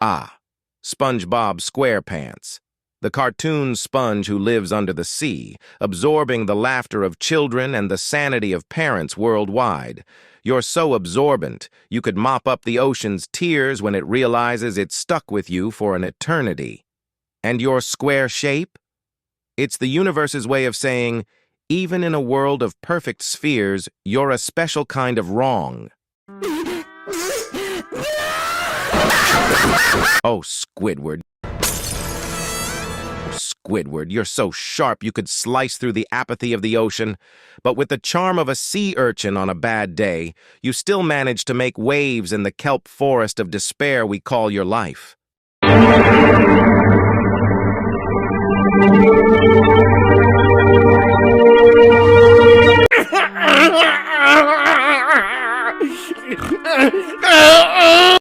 Ah, SpongeBob SquarePants, the cartoon sponge who lives under the sea, absorbing the laughter of children and the sanity of parents worldwide. You're so absorbent, you could mop up the ocean's tears when it realizes it's stuck with you for an eternity. And your square shape? It's the universe's way of saying, even in a world of perfect spheres, you're a special kind of wrong. Oh, Squidward. Squidward, you're so sharp you could slice through the apathy of the ocean, but with the charm of a sea urchin on a bad day, you still manage to make waves in the kelp forest of despair we call your life.